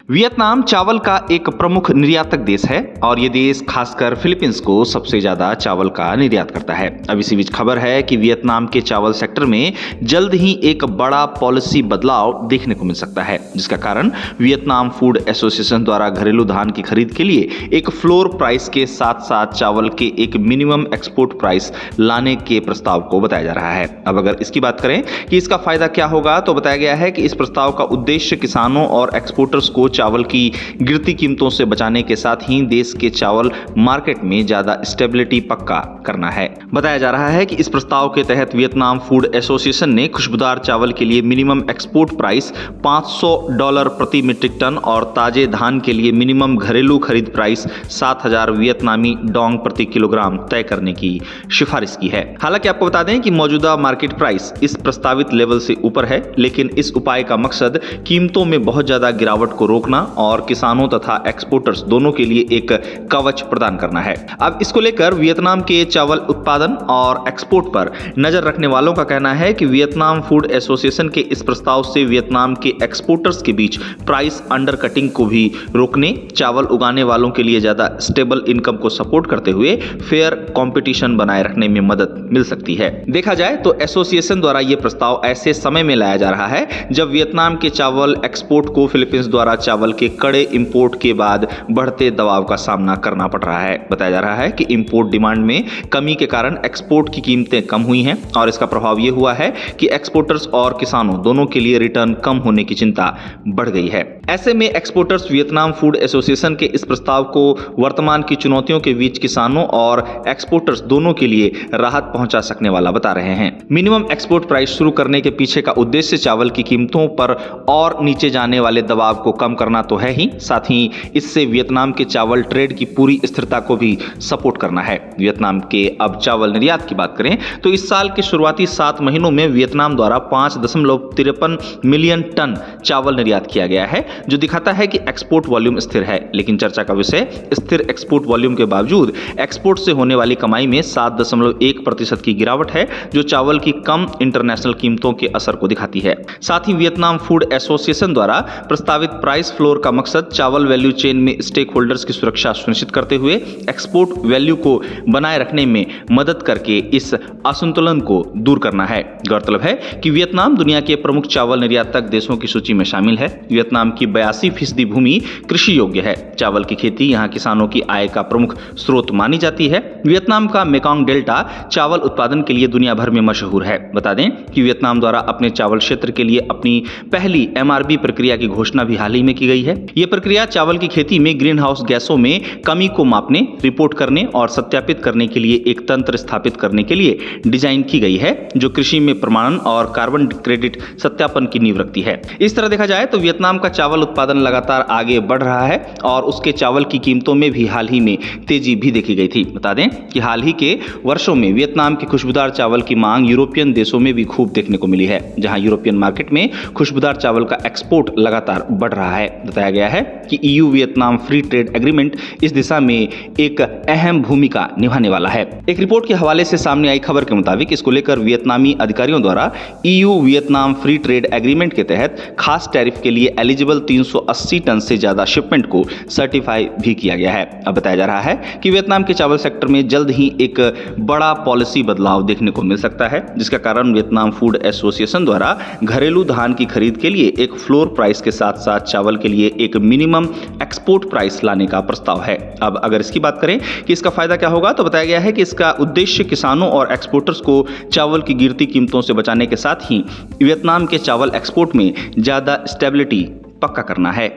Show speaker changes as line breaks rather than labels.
Vietnam चावल का एक प्रमुख निर्यातक देश है और ये देश खासकर फिलीपींस को सबसे ज्यादा चावल का निर्यात करता है। अब इसी बीच खबर है कि वियतनाम के चावल सेक्टर में जल्द ही एक बड़ा पॉलिसी बदलाव देखने को मिल सकता है, जिसका कारण वियतनाम फूड एसोसिएशन द्वारा घरेलू धान की खरीद के लिए एक फ्लोर प्राइस के साथ साथ चावल के एक मिनिमम एक्सपोर्ट प्राइस लाने के प्रस्ताव को बताया जा रहा है। अब अगर इसकी बात करें कि इसका फायदा क्या होगा, तो बताया गया है कि इस प्रस्ताव का उद्देश्य किसानों और एक्सपोर्टर्स को चावल की गिरती कीमतों से बचाने के साथ ही देश के चावल मार्केट में ज्यादा स्टेबिलिटी पक्का करना है। बताया जा रहा है कि इस प्रस्ताव के तहत वियतनाम फूड एसोसिएशन ने खुशबूदार चावल के लिए मिनिमम एक्सपोर्ट प्राइस $500 प्रति मीट्रिक टन और ताजे धान के लिए मिनिमम घरेलू खरीद प्राइस 7,000 वियतनामी डोंग प्रति किलोग्राम तय करने की सिफारिश की है। हालांकि आपको बता दें कि मौजूदा मार्केट प्राइस इस प्रस्तावित लेवल से ऊपर है, लेकिन इस उपाय का मकसद कीमतों में बहुत ज्यादा गिरावट को रोकना और किसानों तथा एक्सपोर्टर्स दोनों के लिए एक कवच प्रदान करना है। अब इसको लेकर वियतनाम के चावल उत्पादन और एक्सपोर्ट पर नजर रखने वालों का कहना है कि वियतनाम फूड एसोसिएशन के इस प्रस्ताव से वियतनाम के एक्सपोर्टर्स के बीच प्राइस अंडरकटिंग को भी रोकने, चावल उगाने वालों के लिए ज्यादा स्टेबल इनकम को सपोर्ट करते हुए फेयर कंपटीशन बनाए रखने में मदद मिल सकती है। देखा जाए तो एसोसिएशन द्वारा यह प्रस्ताव ऐसे समय में लाया जा रहा है जब वियतनाम के चावल एक्सपोर्ट को फिलीपींस द्वारा चावल के कड़े इंपोर्ट के बाद बढ़ते दबाव का सामना करना पड़ रहा है। बताया जा रहा है कि इंपोर्ट डिमांड में कमी के कारण एक्सपोर्ट की कीमतें कम हुई हैं और इसका प्रभाव यह हुआ है कि एक्सपोर्टर्स और किसानों दोनों के लिए रिटर्न कम होने की चिंता बढ़ गई है। ऐसे में एक्सपोर्टर्स वियतनाम फूड एसोसिएशन के इस प्रस्ताव को वर्तमान की चुनौतियों के बीच किसानों और एक्सपोर्टर्स दोनों के लिए राहत पहुंचा सकने वाला बता रहे हैं। मिनिमम एक्सपोर्ट प्राइस शुरू करने के पीछे का उद्देश्य चावल की कीमतों पर और नीचे जाने वाले दबाव को कम करना तो है ही, साथ ही इससे वियतनाम के चावल ट्रेड की पूरी स्थिरता को भी सपोर्ट करना है। वियतनाम के अब चावल निर्यात की बात करें तो इस साल के शुरुआती 7 महीनों में वियतनाम द्वारा 5.53 मिलियन टन चावल निर्यात किया गया है, जो दिखाता है कि एक्सपोर्ट वॉल्यूम स्थिर है। लेकिन चर्चा का विषय स्थिर एक्सपोर्ट वॉल्यूम के बावजूद एक्सपोर्ट से होने वाली कमाई में 7.1% की गिरावट है, जो चावल की कम इंटरनेशनल कीमतों के असर को दिखाती है। साथ ही वियतनाम फूड एसोसिएशन द्वारा प्रस्तावित प्राइस फ्लोर का मकसद चावल वैल्यू चेन में स्टेक होल्डर्स की सुरक्षा सुनिश्चित करते हुए एक्सपोर्ट वैल्यू को बनाए रखने में मदद करके इस असंतुलन को दूर करना है। गौरतलब है कि वियतनाम दुनिया के प्रमुख चावल निर्यातक देशों की सूची में शामिल है। वियतनाम की 82% भूमि कृषि योग्य है। चावल की खेती यहाँ किसानों की आय का प्रमुख स्रोत मानी जाती है। वियतनाम का मेकोंग डेल्टा चावल उत्पादन के लिए दुनिया भर में मशहूर है। बता दें कि वियतनाम द्वारा अपने चावल क्षेत्र के लिए अपनी पहली MRB प्रक्रिया की घोषणा भी हाल ही में की गई है। यह प्रक्रिया चावल की खेती में ग्रीन हाउस गैसों में कमी को मापने, रिपोर्ट करने और सत्यापित करने के लिए एक तंत्र स्थापित करने के लिए डिजाइन की गई है, जो कृषि में प्रमाणन और कार्बन क्रेडिट सत्यापन की नींव रखती है। इस तरह देखा जाए तो वियतनाम का चावल उत्पादन लगातार आगे बढ़ रहा है और उसके चावल की कीमतों में भी हाल ही में तेजी भी देखी गई थी। बता दें कि हाल ही के वर्षों में वियतनाम के खुशबूदार चावल की मांग यूरोपियन देशों में भी खूब देखने को मिली है, जहां यूरोपियन मार्केट में खुशबूदार चावल का एक्सपोर्ट लगातार बढ़ रहा है। बताया गया है कि EU Vietnam free trade agreement इस दिशा में एक अहम भूमिका निभाने वाला है। एक रिपोर्ट के हवाले से सामने आई खबर के मुताबिक इसको लेकर वियतनामी अधिकारियों द्वारा EU Vietnam free trade agreement के तहत खास टैरिफ के लिए एलिजिबल 380 टन से ज्यादा शिपमेंट को सर्टिफाई भी किया गया है। अब बताया जा रहा है कि वियतनाम के चावल सेक्टर में जल्द ही एक बड़ा पॉलिसी बदलाव देखने को मिल सकता है, जिसका कारण वियतनाम फूड एसोसिएशन द्वारा घरेलू धान की खरीद के लिए एक फ्लोर प्राइस के साथ साथ चावल के लिए एक मिनिमम एक्सपोर्ट प्राइस लाने का प्रस्ताव है। अब अगर इसकी बात करें कि इसका फायदा क्या होगा, तो बताया गया है कि इसका उद्देश्य किसानों और एक्सपोर्टर्स को चावल की गिरती कीमतों से बचाने के साथ ही वियतनाम के चावल एक्सपोर्ट में ज्यादा स्टेबिलिटी पक्का करना है।